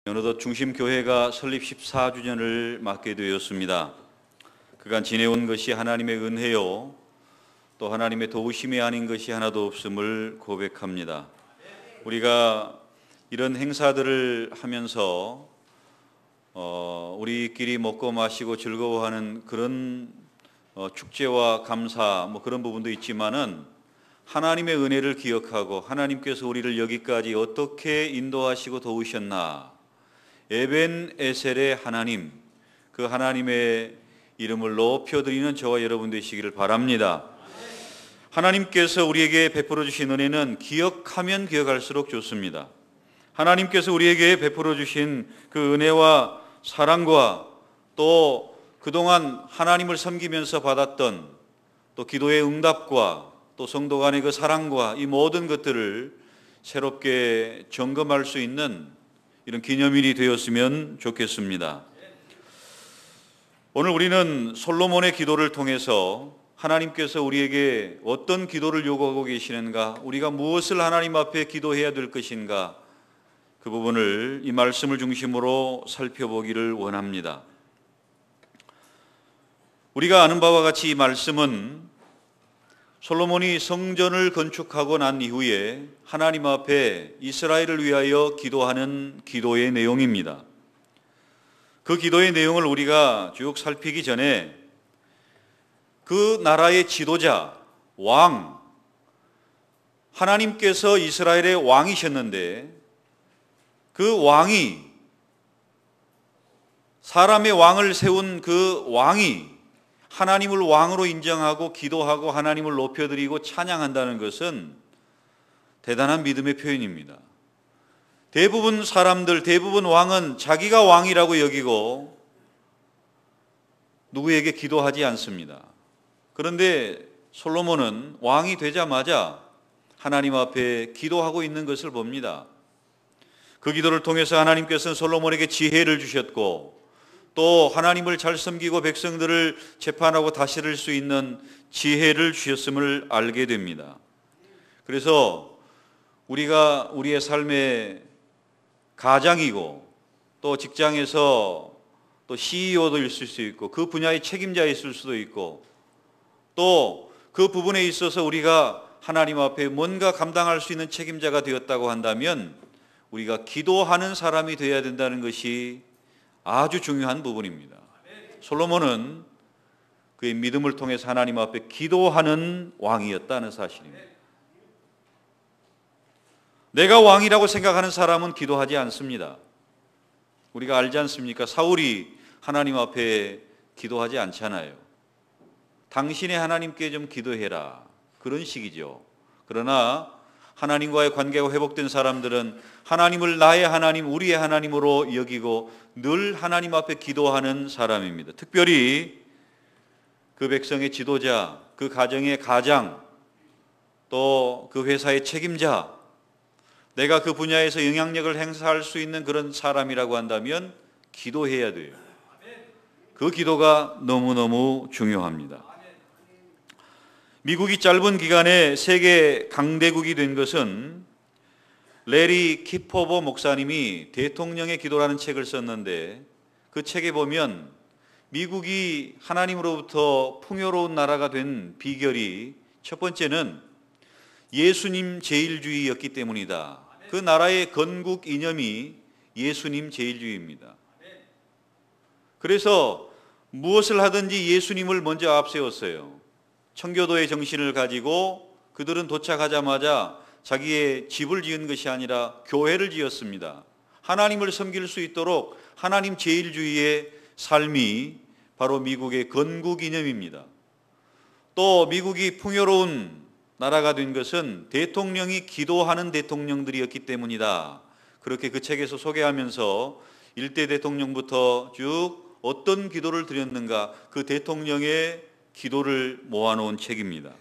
어느덧 중심교회가 설립 14주년을 맞게 되었습니다. 그간 지내온 것이 하나님의 은혜요, 또 하나님의 도우심이 아닌 것이 하나도 없음을 고백합니다. 우리가 이런 행사들을 하면서 우리끼리 먹고 마시고 즐거워하는 그런 축제와 감사 그런 부분도 있지만은 하나님의 은혜를 기억하고 하나님께서 우리를 여기까지 어떻게 인도하시고 도우셨나, 에벤 에셀의 하나님, 그 하나님의 이름을 높여드리는 저와 여러분 되시기를 바랍니다. 하나님께서 우리에게 베풀어 주신 은혜는 기억하면 기억할수록 좋습니다. 하나님께서 우리에게 베풀어 주신 그 은혜와 사랑과 또 그동안 하나님을 섬기면서 받았던 또 기도의 응답과 또 성도 간의 그 사랑과 이 모든 것들을 새롭게 점검할 수 있는 이런 기념일이 되었으면 좋겠습니다. 오늘 우리는 솔로몬의 기도를 통해서 하나님께서 우리에게 어떤 기도를 요구하고 계시는가, 우리가 무엇을 하나님 앞에 기도해야 될 것인가, 그 부분을 이 말씀을 중심으로 살펴보기를 원합니다. 우리가 아는 바와 같이 이 말씀은 솔로몬이 성전을 건축하고 난 이후에 하나님 앞에 이스라엘을 위하여 기도하는 기도의 내용입니다. 그 기도의 내용을 우리가 쭉 살피기 전에 그 나라의 지도자, 왕, 하나님께서 이스라엘의 왕이셨는데 그 왕이, 사람의 왕을 세운 그 왕이 하나님을 왕으로 인정하고 기도하고 하나님을 높여드리고 찬양한다는 것은 대단한 믿음의 표현입니다. 대부분 사람들, 대부분 왕은 자기가 왕이라고 여기고 누구에게 기도하지 않습니다. 그런데 솔로몬은 왕이 되자마자 하나님 앞에 기도하고 있는 것을 봅니다. 그 기도를 통해서 하나님께서는 솔로몬에게 지혜를 주셨고 또 하나님을 잘 섬기고 백성들을 재판하고 다스릴 수 있는 지혜를 주셨음을 알게 됩니다. 그래서 우리가 우리의 삶의 가장이고 또 직장에서 또 CEO도 있을 수 있고 그 분야의 책임자 있을 수도 있고 또 그 부분에 있어서 우리가 하나님 앞에 뭔가 감당할 수 있는 책임자가 되었다고 한다면 우리가 기도하는 사람이 되어야 된다는 것이 아주 중요한 부분입니다. 솔로몬은 그의 믿음을 통해서 하나님 앞에 기도하는 왕이었다는 사실입니다. 내가 왕이라고 생각하는 사람은 기도하지 않습니다. 우리가 알지 않습니까? 사울이 하나님 앞에 기도하지 않잖아요. 당신의 하나님께 좀 기도해라, 그런 식이죠. 그러나 하나님과의 관계가 회복된 사람들은 하나님을 나의 하나님, 우리의 하나님으로 여기고 늘 하나님 앞에 기도하는 사람입니다. 특별히 그 백성의 지도자, 그 가정의 가장, 또 그 회사의 책임자, 내가 그 분야에서 영향력을 행사할 수 있는 그런 사람이라고 한다면 기도해야 돼요. 그 기도가 너무너무 중요합니다. 미국이 짧은 기간에 세계 강대국이 된 것은 레리 키포버 목사님이 대통령의 기도라는 책을 썼는데 그 책에 보면 미국이 하나님으로부터 풍요로운 나라가 된 비결이 첫 번째는 예수님 제일주의였기 때문이다. 그 나라의 건국 이념이 예수님 제일주의입니다. 그래서 무엇을 하든지 예수님을 먼저 앞세웠어요. 청교도의 정신을 가지고 그들은 도착하자마자 자기의 집을 지은 것이 아니라 교회를 지었습니다. 하나님을 섬길 수 있도록 하나님 제일주의의 삶이 바로 미국의 건국 이념입니다. 또 미국이 풍요로운 나라가 된 것은 대통령이 기도하는 대통령들이었기 때문이다. 그렇게 그 책에서 소개하면서 일대 대통령부터 쭉 어떤 기도를 드렸는가, 그 대통령의 기도를 모아놓은 책입니다.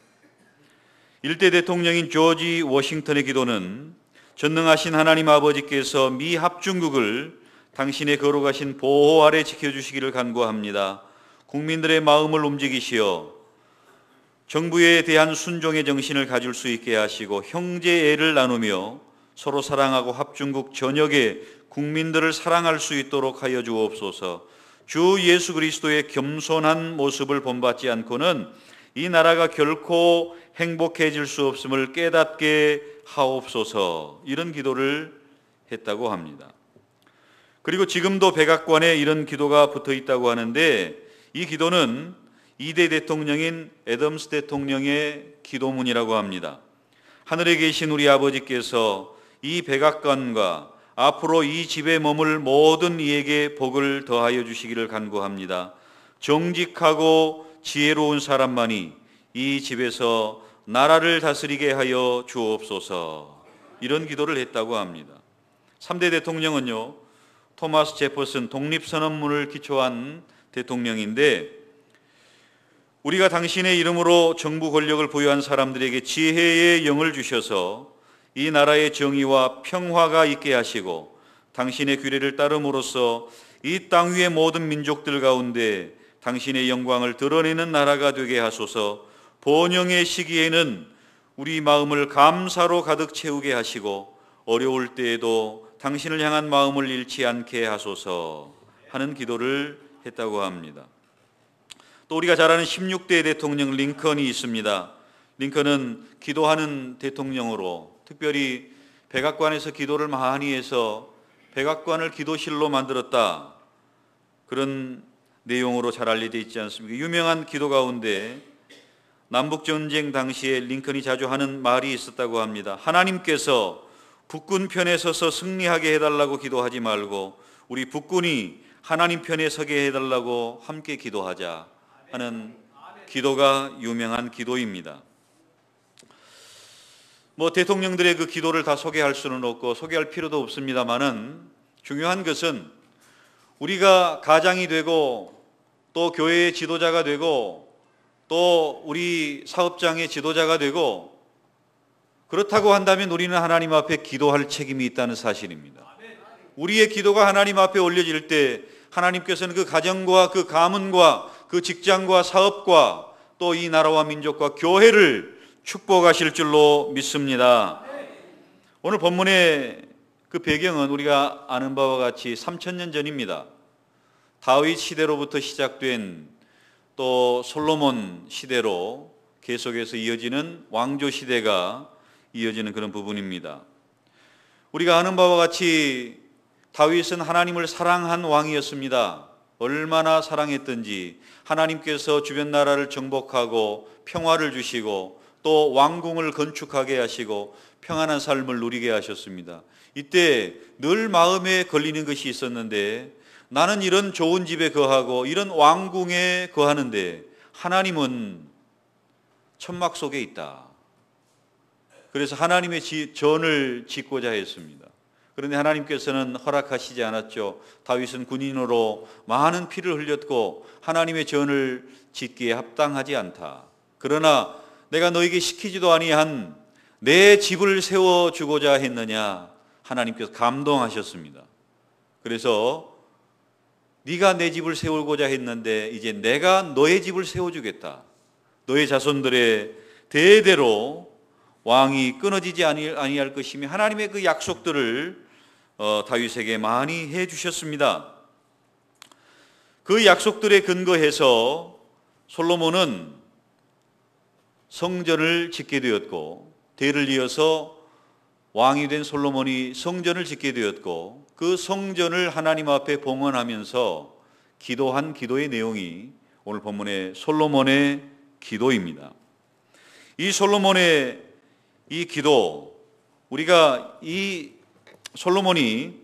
일대 대통령인 조지 워싱턴의 기도는 전능하신 하나님 아버지께서 미 합중국을 당신의 거룩하신 보호 아래 지켜주시기를 간구합니다. 국민들의 마음을 움직이시어 정부에 대한 순종의 정신을 가질 수 있게 하시고 형제애를 나누며 서로 사랑하고 합중국 전역의 국민들을 사랑할 수 있도록 하여 주옵소서. 주 예수 그리스도의 겸손한 모습을 본받지 않고는 이 나라가 결코 행복해질 수 없음을 깨닫게 하옵소서. 이런 기도를 했다고 합니다. 그리고 지금도 백악관에 이런 기도가 붙어 있다고 하는데, 이 기도는 2대 대통령인 애덤스 대통령의 기도문이라고 합니다. 하늘에 계신 우리 아버지께서 이 백악관과 앞으로 이 집에 머물 모든 이에게 복을 더하여 주시기를 간구합니다. 정직하고 지혜로운 사람만이 이 집에서 나라를 다스리게 하여 주옵소서. 이런 기도를 했다고 합니다. 3대 대통령은요, 토마스 제퍼슨 독립선언문을 기초한 대통령인데, 우리가 당신의 이름으로 정부 권력을 부여한 사람들에게 지혜의 영을 주셔서 이 나라의 정의와 평화가 있게 하시고 당신의 규례를 따름으로써 이 땅 위의 모든 민족들 가운데 당신의 영광을 드러내는 나라가 되게 하소서. 번영의 시기에는 우리 마음을 감사로 가득 채우게 하시고 어려울 때에도 당신을 향한 마음을 잃지 않게 하소서 하는 기도를 했다고 합니다. 또 우리가 잘 아는 16대 대통령 링컨이 있습니다. 링컨은 기도하는 대통령으로, 특별히 백악관에서 기도를 많이 해서 백악관을 기도실로 만들었다, 그런 내용으로 잘 알려져 있지 않습니까? 유명한 기도 가운데 남북전쟁 당시에 링컨이 자주 하는 말이 있었다고 합니다. 하나님께서 북군 편에 서서 승리하게 해달라고 기도하지 말고 우리 북군이 하나님 편에 서게 해달라고 함께 기도하자 하는 기도가 유명한 기도입니다. 대통령들의 그 기도를 다 소개할 수는 없고 소개할 필요도 없습니다만은, 중요한 것은 우리가 가장이 되고 또 교회의 지도자가 되고 또 우리 사업장의 지도자가 되고 그렇다고 한다면 우리는 하나님 앞에 기도할 책임이 있다는 사실입니다. 우리의 기도가 하나님 앞에 올려질 때 하나님께서는 그 가정과 그 가문과 그 직장과 사업과 또 이 나라와 민족과 교회를 축복하실 줄로 믿습니다. 오늘 본문의 그 배경은 우리가 아는 바와 같이 3000년 전입니다. 다윗 시대로부터 시작된 또 솔로몬 시대로 계속해서 이어지는 왕조 시대가 이어지는 그런 부분입니다. 우리가 아는 바와 같이 다윗은 하나님을 사랑한 왕이었습니다. 얼마나 사랑했던지 하나님께서 주변 나라를 정복하고 평화를 주시고 또 왕궁을 건축하게 하시고 평안한 삶을 누리게 하셨습니다. 이때 늘 마음에 걸리는 것이 있었는데, 나는 이런 좋은 집에 거하고 이런 왕궁에 거하는데 하나님은 천막 속에 있다. 그래서 하나님의 전을 짓고자 했습니다. 그런데 하나님께서는 허락하시지 않았죠. 다윗은 군인으로 많은 피를 흘렸고 하나님의 전을 짓기에 합당하지 않다. 그러나 내가 너에게 시키지도 아니한 내 집을 세워주고자 했느냐, 하나님께서 감동하셨습니다. 그래서 네가 내 집을 세우고자 했는데 이제 내가 너의 집을 세워주겠다. 너의 자손들의 대대로 왕이 끊어지지 아니할 것이며 하나님의 그 약속들을 다윗에게 많이 해 주셨습니다. 그 약속들에 근거해서 솔로몬은 성전을 짓게 되었고, 대를 이어서 왕이 된 솔로몬이 성전을 짓게 되었고, 그 성전을 하나님 앞에 봉헌하면서 기도한 기도의 내용이 오늘 본문의 솔로몬의 기도입니다. 이 솔로몬의 이 기도, 우리가 이 솔로몬이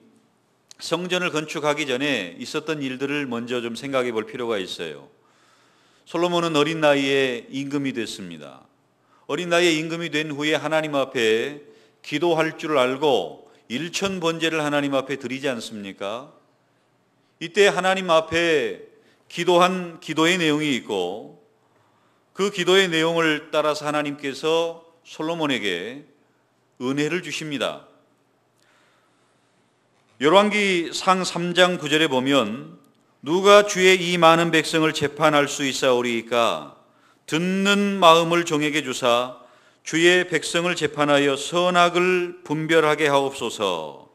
성전을 건축하기 전에 있었던 일들을 먼저 좀 생각해 볼 필요가 있어요. 솔로몬은 어린 나이에 임금이 됐습니다. 어린 나이에 임금이 된 후에 하나님 앞에 기도할 줄 알고 일천 번제를 하나님 앞에 드리지 않습니까? 이때 하나님 앞에 기도한 기도의 내용이 있고, 그 기도의 내용을 따라서 하나님께서 솔로몬에게 은혜를 주십니다. 열왕기상 3장 9절에 보면 누가 주의 이 많은 백성을 재판할 수 있사오리이까 듣는 마음을 종에게 주사 주의 백성을 재판하여 선악을 분별하게 하옵소서.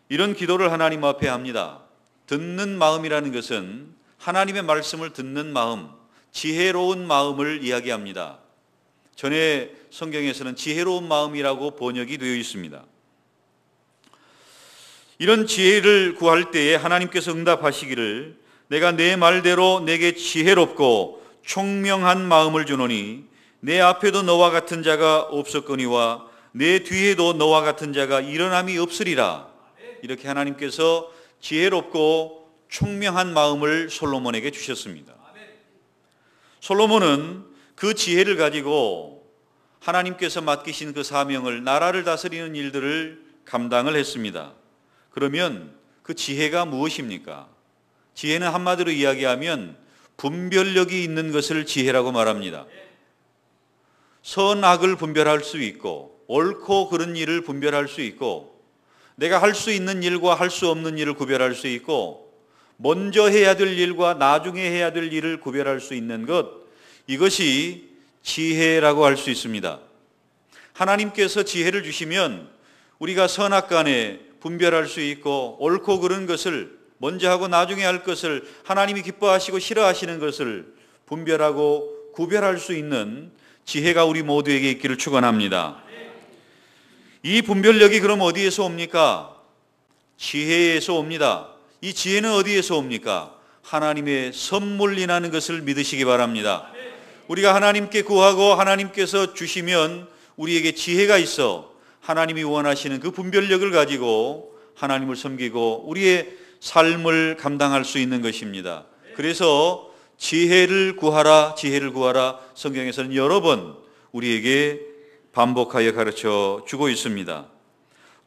이런 기도를 하나님 앞에 합니다. 듣는 마음이라는 것은 하나님의 말씀을 듣는 마음, 지혜로운 마음을 이야기합니다. 전에 성경에서는 지혜로운 마음이라고 번역이 되어 있습니다. 이런 지혜를 구할 때에 하나님께서 응답하시기를 내가 내 말대로 내게 지혜롭고 총명한 마음을 주노니 내 앞에도 너와 같은 자가 없었거니와 내 뒤에도 너와 같은 자가 일어남이 없으리라. 이렇게 하나님께서 지혜롭고 총명한 마음을 솔로몬에게 주셨습니다. 솔로몬은 그 지혜를 가지고 하나님께서 맡기신 그 사명을, 나라를 다스리는 일들을 감당을 했습니다. 그러면 그 지혜가 무엇입니까? 지혜는 한마디로 이야기하면 분별력이 있는 것을 지혜라고 말합니다. 선악을 분별할 수 있고 옳고 그른 일을 분별할 수 있고 내가 할 수 있는 일과 할 수 없는 일을 구별할 수 있고 먼저 해야 될 일과 나중에 해야 될 일을 구별할 수 있는 것, 이것이 지혜라고 할 수 있습니다. 하나님께서 지혜를 주시면 우리가 선악간에 분별할 수 있고 옳고 그른 것을, 먼저 하고 나중에 할 것을, 하나님이 기뻐하시고 싫어하시는 것을 분별하고 구별할 수 있는 지혜가 우리 모두에게 있기를 축원합니다. 이 분별력이 그럼 어디에서 옵니까? 지혜에서 옵니다. 이 지혜는 어디에서 옵니까? 하나님의 선물이라는 것을 믿으시기 바랍니다. 우리가 하나님께 구하고 하나님께서 주시면 우리에게 지혜가 있어 하나님이 원하시는 그 분별력을 가지고 하나님을 섬기고 우리의 삶을 감당할 수 있는 것입니다. 그래서 지혜를 구하라, 지혜를 구하라, 성경에서는 여러 번 우리에게 반복하여 가르쳐 주고 있습니다.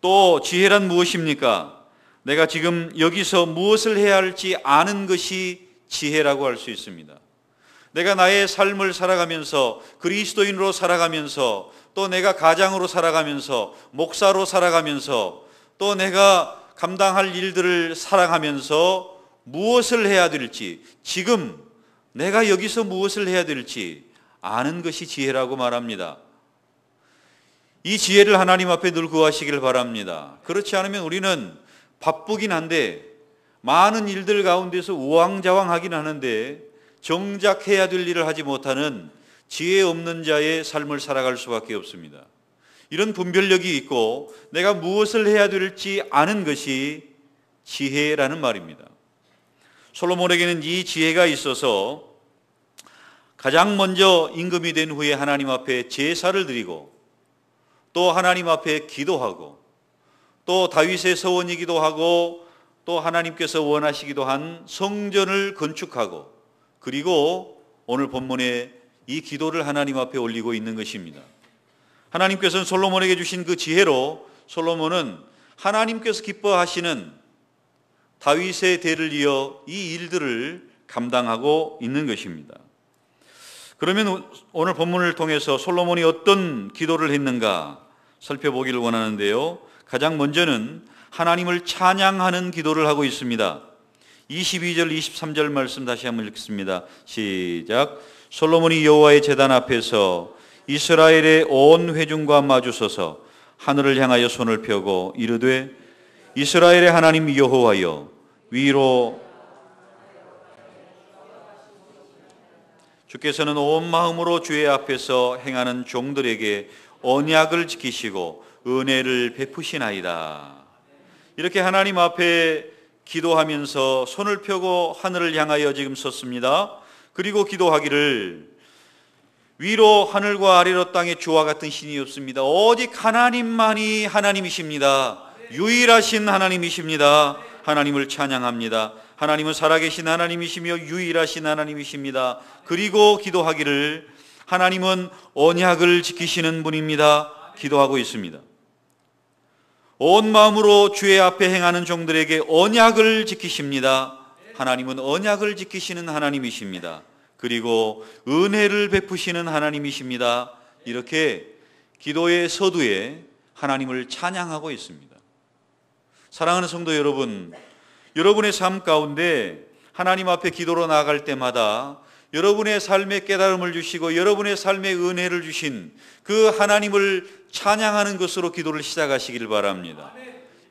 또 지혜란 무엇입니까? 내가 지금 여기서 무엇을 해야 할지 아는 것이 지혜라고 할 수 있습니다. 내가 나의 삶을 살아가면서, 그리스도인으로 살아가면서, 또 내가 가장으로 살아가면서, 목사로 살아가면서, 또 내가 감당할 일들을 살아가면서 무엇을 해야 될지, 지금 내가 여기서 무엇을 해야 될지 아는 것이 지혜라고 말합니다. 이 지혜를 하나님 앞에 늘 구하시길 바랍니다. 그렇지 않으면 우리는 바쁘긴 한데 많은 일들 가운데서 우왕좌왕하긴 하는데 정작 해야 될 일을 하지 못하는 지혜 없는 자의 삶을 살아갈 수밖에 없습니다. 이런 분별력이 있고 내가 무엇을 해야 될지 아는 것이 지혜라는 말입니다. 솔로몬에게는 이 지혜가 있어서 가장 먼저 임금이 된 후에 하나님 앞에 제사를 드리고 또 하나님 앞에 기도하고 또 다윗의 서원이기도 하고 또 하나님께서 원하시기도 한 성전을 건축하고 그리고 오늘 본문에 이 기도를 하나님 앞에 올리고 있는 것입니다. 하나님께서는 솔로몬에게 주신 그 지혜로 솔로몬은 하나님께서 기뻐하시는 다윗의 대를 이어 이 일들을 감당하고 있는 것입니다. 그러면 오늘 본문을 통해서 솔로몬이 어떤 기도를 했는가 살펴보기를 원하는데요. 가장 먼저는 하나님을 찬양하는 기도를 하고 있습니다. 22절 23절 말씀 다시 한번 읽겠습니다. 시작. 솔로몬이 여호와의 제단 앞에서 이스라엘의 온 회중과 마주서서 하늘을 향하여 손을 펴고 이르되 이스라엘의 하나님 여호와여 위로 주께서는 온 마음으로 주의 앞에서 행하는 종들에게 언약을 지키시고 은혜를 베푸시나이다. 이렇게 하나님 앞에 기도하면서 손을 펴고 하늘을 향하여 지금 섰습니다. 그리고 기도하기를 위로 하늘과 아래로 땅에 주와 같은 신이 없습니다. 오직 하나님만이 하나님이십니다. 유일하신 하나님이십니다. 하나님을 찬양합니다. 하나님은 살아계신 하나님이시며 유일하신 하나님이십니다. 그리고 기도하기를 하나님은 언약을 지키시는 분입니다. 기도하고 있습니다. 온 마음으로 주의 앞에 행하는 종들에게 언약을 지키십니다. 하나님은 언약을 지키시는 하나님이십니다. 그리고 은혜를 베푸시는 하나님이십니다. 이렇게 기도의 서두에 하나님을 찬양하고 있습니다. 사랑하는 성도 여러분, 여러분의 삶 가운데 하나님 앞에 기도로 나아갈 때마다 여러분의 삶에 깨달음을 주시고 여러분의 삶에 은혜를 주신 그 하나님을 찬양하는 것으로 기도를 시작하시길 바랍니다.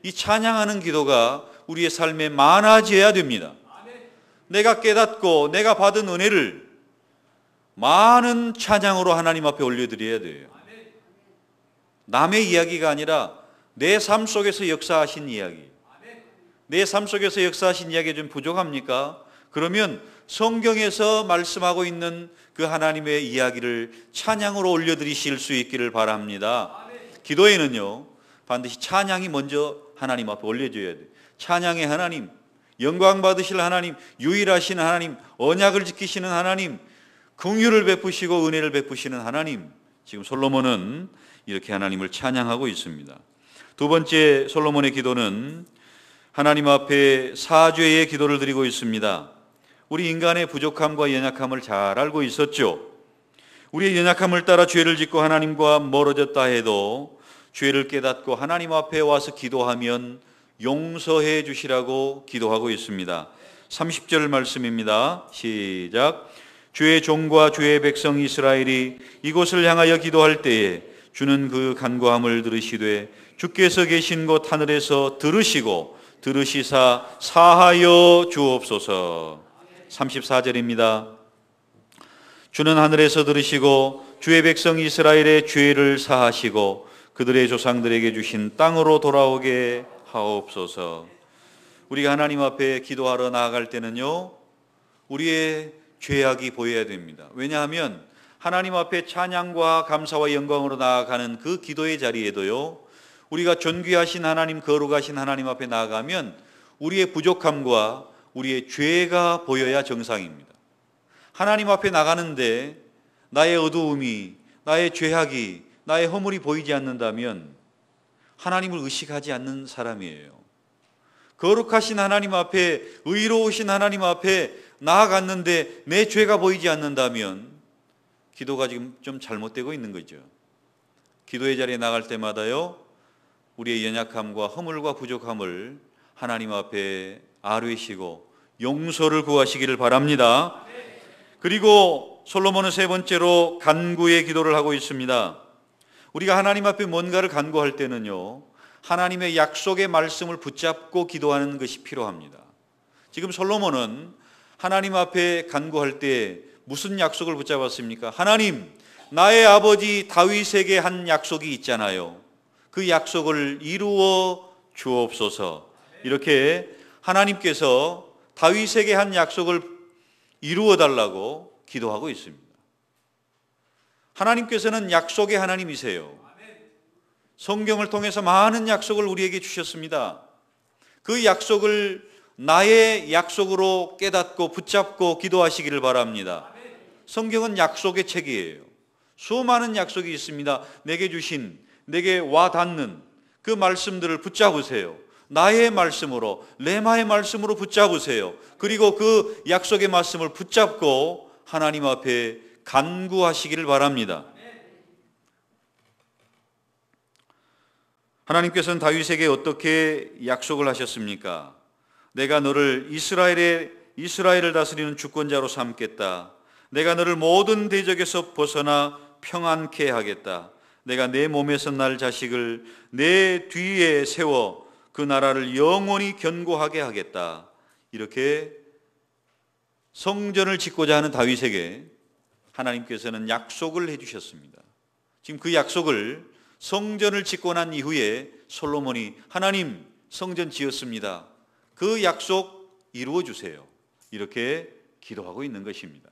이 찬양하는 기도가 우리의 삶에 많아져야 됩니다. 내가 깨닫고 내가 받은 은혜를 많은 찬양으로 하나님 앞에 올려드려야 돼요. 남의 이야기가 아니라 내 삶 속에서 역사하신 이야기. 내 삶 속에서 역사하신 이야기가 좀 부족합니까? 그러면 성경에서 말씀하고 있는 그 하나님의 이야기를 찬양으로 올려드리실 수 있기를 바랍니다. 기도에는요, 반드시 찬양이 먼저 하나님 앞에 올려줘야 돼요. 찬양의 하나님, 영광 받으실 하나님, 유일하신 하나님, 언약을 지키시는 하나님, 긍휼을 베푸시고 은혜를 베푸시는 하나님. 지금 솔로몬은 이렇게 하나님을 찬양하고 있습니다. 두 번째 솔로몬의 기도는 하나님 앞에 사죄의 기도를 드리고 있습니다. 우리 인간의 부족함과 연약함을 잘 알고 있었죠. 우리의 연약함을 따라 죄를 짓고 하나님과 멀어졌다 해도 죄를 깨닫고 하나님 앞에 와서 기도하면 용서해 주시라고 기도하고 있습니다. 30절 말씀입니다. 시작. 주의 종과 주의 백성 이스라엘이 이곳을 향하여 기도할 때에 주는 그 간구함을 들으시되 주께서 계신 곳 하늘에서 들으시고 들으시사 사하여 주옵소서. 34절입니다. 주는 하늘에서 들으시고 주의 백성 이스라엘의 죄를 사하시고 그들의 조상들에게 주신 땅으로 돌아오게 하옵소서. 우리가 하나님 앞에 기도하러 나아갈 때는요, 우리의 죄악이 보여야 됩니다. 왜냐하면 하나님 앞에 찬양과 감사와 영광으로 나아가는 그 기도의 자리에도요, 우리가 존귀하신 하나님, 거룩하신 하나님 앞에 나아가면 우리의 부족함과 우리의 죄가 보여야 정상입니다. 하나님 앞에 나가는데 나의 어두움이, 나의 죄악이, 나의 허물이 보이지 않는다면 하나님을 의식하지 않는 사람이에요. 거룩하신 하나님 앞에, 의로우신 하나님 앞에 나아갔는데 내 죄가 보이지 않는다면 기도가 지금 좀 잘못되고 있는 거죠. 기도의 자리에 나갈 때마다요, 우리의 연약함과 허물과 부족함을 하나님 앞에 아뢰시고 용서를 구하시기를 바랍니다. 그리고 솔로몬은 세 번째로 간구의 기도를 하고 있습니다. 우리가 하나님 앞에 뭔가를 간구할 때는요, 하나님의 약속의 말씀을 붙잡고 기도하는 것이 필요합니다. 지금 솔로몬은 하나님 앞에 간구할 때 무슨 약속을 붙잡았습니까? 하나님, 나의 아버지 다윗에게 한 약속이 있잖아요. 그 약속을 이루어 주옵소서. 이렇게 하나님께서 다윗에게 한 약속을 이루어 달라고 기도하고 있습니다. 하나님께서는 약속의 하나님이세요. 성경을 통해서 많은 약속을 우리에게 주셨습니다. 그 약속을 나의 약속으로 깨닫고 붙잡고 기도하시기를 바랍니다. 성경은 약속의 책이에요. 수많은 약속이 있습니다. 내게 주신, 내게 와 닿는 그 말씀들을 붙잡으세요. 나의 말씀으로, 레마의 말씀으로 붙잡으세요. 그리고 그 약속의 말씀을 붙잡고 하나님 앞에 간구하시기를 바랍니다. 하나님께서는 다윗에게 어떻게 약속을 하셨습니까? 내가 너를 이스라엘을 다스리는 주권자로 삼겠다. 내가 너를 모든 대적에서 벗어나 평안케 하겠다. 내가 내 몸에서 날 자식을 내 뒤에 세워 그 나라를 영원히 견고하게 하겠다. 이렇게 성전을 짓고자 하는 다윗에게 하나님께서는 약속을 해주셨습니다. 지금 그 약속을 성전을 짓고 난 이후에 솔로몬이 하나님, 성전 지었습니다. 그 약속 이루어 주세요. 이렇게 기도하고 있는 것입니다.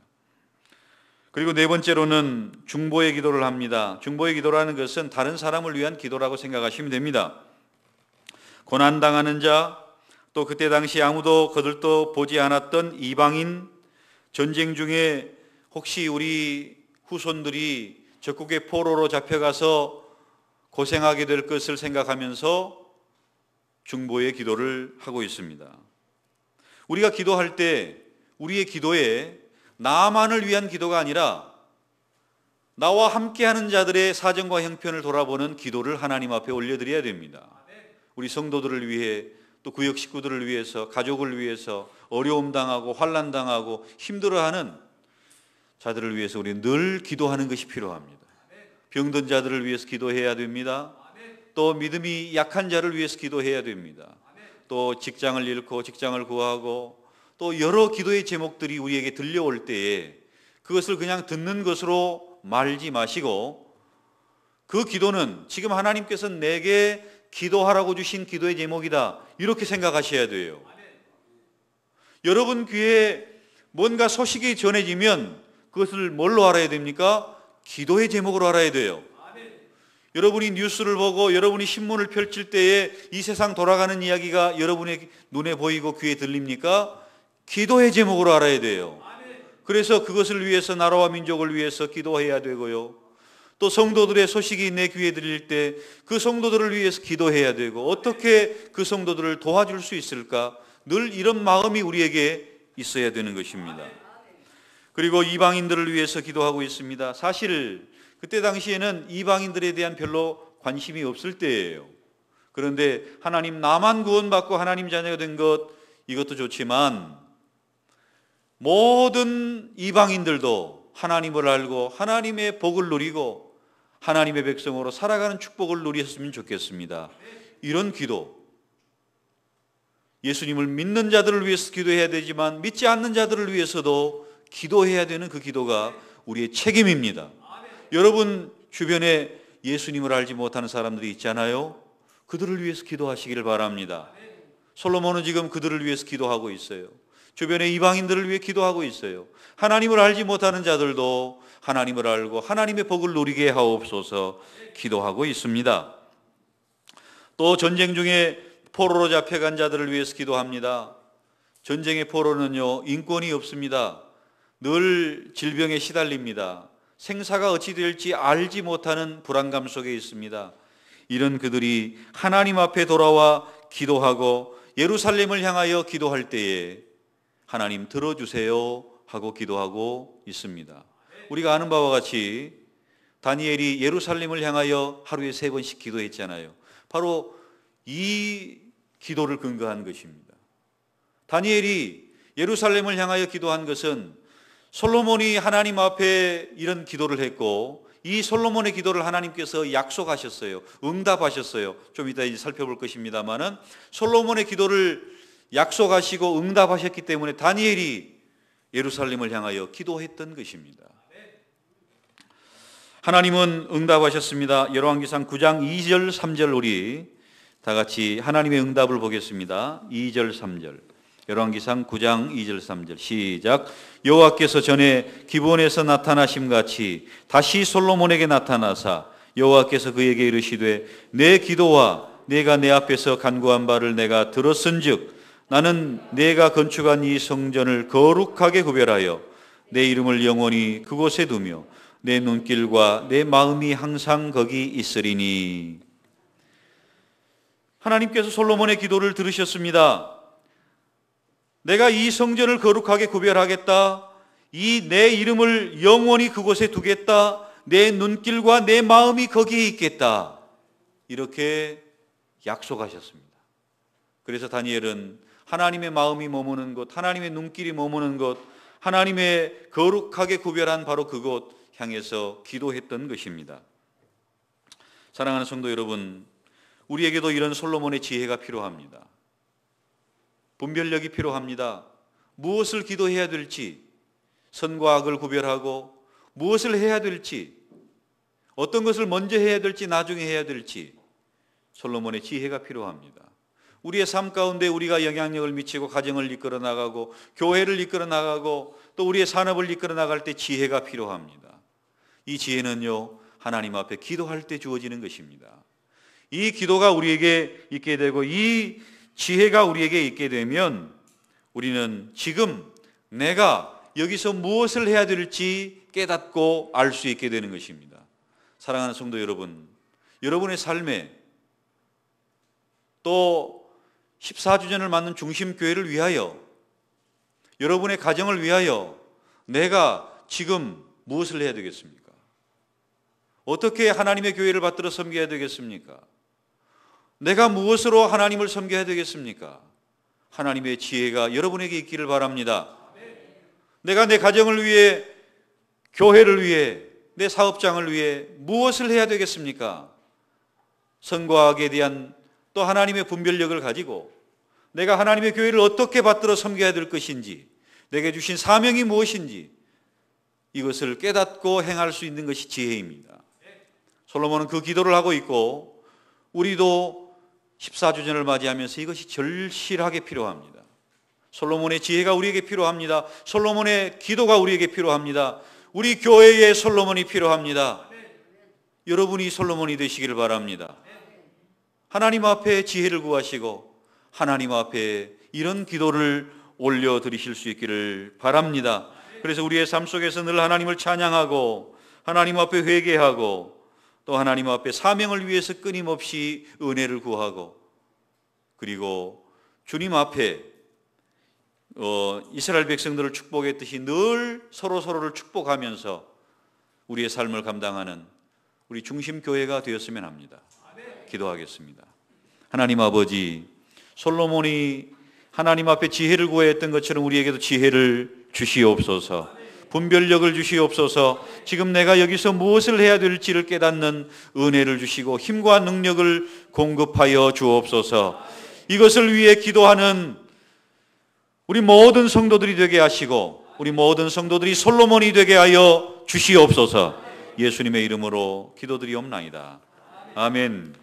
그리고 네 번째로는 중보의 기도를 합니다. 중보의 기도라는 것은 다른 사람을 위한 기도라고 생각하시면 됩니다. 고난당하는 자, 또 그때 당시 아무도 거들떠 보지 않았던 이방인, 전쟁 중에 혹시 우리 후손들이 적국의 포로로 잡혀가서 고생하게 될 것을 생각하면서 중보의 기도를 하고 있습니다. 우리가 기도할 때 우리의 기도에 나만을 위한 기도가 아니라 나와 함께하는 자들의 사정과 형편을 돌아보는 기도를 하나님 앞에 올려드려야 됩니다. 우리 성도들을 위해, 또 구역 식구들을 위해서, 가족을 위해서 어려움 당하고 환난 당하고 힘들어하는 자들을 위해서 우리는 늘 기도하는 것이 필요합니다. 병든 자들을 위해서 기도해야 됩니다. 또 믿음이 약한 자를 위해서 기도해야 됩니다. 또 직장을 잃고 직장을 구하고 또 여러 기도의 제목들이 우리에게 들려올 때에 그것을 그냥 듣는 것으로 말지 마시고 그 기도는 지금 하나님께서 내게 기도하라고 주신 기도의 제목이다, 이렇게 생각하셔야 돼요. 여러분 귀에 뭔가 소식이 전해지면 그것을 뭘로 알아야 됩니까? 기도의 제목으로 알아야 돼요. 여러분이 뉴스를 보고 여러분이 신문을 펼칠 때에 이 세상 돌아가는 이야기가 여러분의 눈에 보이고 귀에 들립니까? 기도의 제목으로 알아야 돼요. 그래서 그것을 위해서, 나라와 민족을 위해서 기도해야 되고요. 또 성도들의 소식이 내 귀에 들릴 때 그 성도들을 위해서 기도해야 되고, 어떻게 그 성도들을 도와줄 수 있을까? 늘 이런 마음이 우리에게 있어야 되는 것입니다. 그리고 이방인들을 위해서 기도하고 있습니다. 사실 그때 당시에는 이방인들에 대한 별로 관심이 없을 때예요. 그런데 하나님, 나만 구원받고 하나님 자녀가 된 것, 이것도 좋지만 모든 이방인들도 하나님을 알고 하나님의 복을 누리고 하나님의 백성으로 살아가는 축복을 누리셨으면 좋겠습니다. 이런 기도, 예수님을 믿는 자들을 위해서 기도해야 되지만 믿지 않는 자들을 위해서도 기도해야 되는 그 기도가 우리의 책임입니다. 여러분 주변에 예수님을 알지 못하는 사람들이 있잖아요. 그들을 위해서 기도하시기를 바랍니다. 솔로몬은 지금 그들을 위해서 기도하고 있어요. 주변의 이방인들을 위해 기도하고 있어요. 하나님을 알지 못하는 자들도 하나님을 알고 하나님의 복을 누리게 하옵소서 기도하고 있습니다. 또 전쟁 중에 포로로 잡혀간 자들을 위해서 기도합니다. 전쟁의 포로는요, 인권이 없습니다. 늘 질병에 시달립니다. 생사가 어찌 될지 알지 못하는 불안감 속에 있습니다. 이런 그들이 하나님 앞에 돌아와 기도하고 예루살렘을 향하여 기도할 때에 하나님 들어주세요 하고 기도하고 있습니다. 우리가 아는 바와 같이 다니엘이 예루살렘을 향하여 하루에 3번씩 기도했잖아요. 바로 이 기도를 근거한 것입니다. 다니엘이 예루살렘을 향하여 기도한 것은 솔로몬이 하나님 앞에 이런 기도를 했고, 이 솔로몬의 기도를 하나님께서 약속하셨어요. 응답하셨어요. 좀 이따 이제 살펴볼 것입니다만은 솔로몬의 기도를 약속하시고 응답하셨기 때문에 다니엘이 예루살렘을 향하여 기도했던 것입니다. 하나님은 응답하셨습니다. 열왕기상 9장 2절 3절 우리 다 같이 하나님의 응답을 보겠습니다. 2절 3절 열왕기상 9장 2절 3절 시작. 여호와께서 전에 기브온에서 나타나심같이 다시 솔로몬에게 나타나사 여호와께서 그에게 이르시되 내 기도와 내가 내 앞에서 간구한 바를 내가 들었은즉 나는 내가 건축한 이 성전을 거룩하게 구별하여 내 이름을 영원히 그곳에 두며 내 눈길과 내 마음이 항상 거기 있으리니. 하나님께서 솔로몬의 기도를 들으셨습니다. 내가 이 성전을 거룩하게 구별하겠다. 이 내 이름을 영원히 그곳에 두겠다. 내 눈길과 내 마음이 거기에 있겠다. 이렇게 약속하셨습니다. 그래서 다니엘은 하나님의 마음이 머무는 곳, 하나님의 눈길이 머무는 곳, 하나님의 거룩하게 구별한 바로 그곳 향해서 기도했던 것입니다. 사랑하는 성도 여러분, 우리에게도 이런 솔로몬의 지혜가 필요합니다. 분별력이 필요합니다. 무엇을 기도해야 될지, 선과 악을 구별하고 무엇을 해야 될지, 어떤 것을 먼저 해야 될지 나중에 해야 될지 솔로몬의 지혜가 필요합니다. 우리의 삶 가운데 우리가 영향력을 미치고 가정을 이끌어 나가고 교회를 이끌어 나가고 또 우리의 산업을 이끌어 나갈 때 지혜가 필요합니다. 이 지혜는요, 하나님 앞에 기도할 때 주어지는 것입니다. 이 기도가 우리에게 있게 되고 이 지혜가 우리에게 있게 되면 우리는 지금 내가 여기서 무엇을 해야 될지 깨닫고 알 수 있게 되는 것입니다. 사랑하는 성도 여러분, 여러분의 삶에 또 14주년을 맞는 중심교회를 위하여, 여러분의 가정을 위하여 내가 지금 무엇을 해야 되겠습니까? 어떻게 하나님의 교회를 받들어 섬겨야 되겠습니까? 내가 무엇으로 하나님을 섬겨야 되겠습니까? 하나님의 지혜가 여러분에게 있기를 바랍니다. 내가 내 가정을 위해 교회를 위해, 내 사업장을 위해 무엇을 해야 되겠습니까? 선과학에 대한 또 하나님의 분별력을 가지고 내가 하나님의 교회를 어떻게 받들어 섬겨야 될 것인지, 내게 주신 사명이 무엇인지 이것을 깨닫고 행할 수 있는 것이 지혜입니다. 솔로몬은 그 기도를 하고 있고 우리도 14주년을 맞이하면서 이것이 절실하게 필요합니다. 솔로몬의 지혜가 우리에게 필요합니다. 솔로몬의 기도가 우리에게 필요합니다. 우리 교회에 솔로몬이 필요합니다. 여러분이 솔로몬이 되시기를 바랍니다. 하나님 앞에 지혜를 구하시고 하나님 앞에 이런 기도를 올려드리실 수 있기를 바랍니다. 그래서 우리의 삶 속에서 늘 하나님을 찬양하고 하나님 앞에 회개하고 또 하나님 앞에 사명을 위해서 끊임없이 은혜를 구하고, 그리고 주님 앞에 이스라엘 백성들을 축복했듯이 늘 서로를 축복하면서 우리의 삶을 감당하는 우리 중심교회가 되었으면 합니다. 기도하겠습니다. 하나님 아버지, 솔로몬이 하나님 앞에 지혜를 구했던 것처럼 우리에게도 지혜를 주시옵소서. 분별력을 주시옵소서. 지금 내가 여기서 무엇을 해야 될지를 깨닫는 은혜를 주시고 힘과 능력을 공급하여 주옵소서. 이것을 위해 기도하는 우리 모든 성도들이 되게 하시고 우리 모든 성도들이 솔로몬이 되게 하여 주시옵소서. 예수님의 이름으로 기도드리옵나이다. 아멘.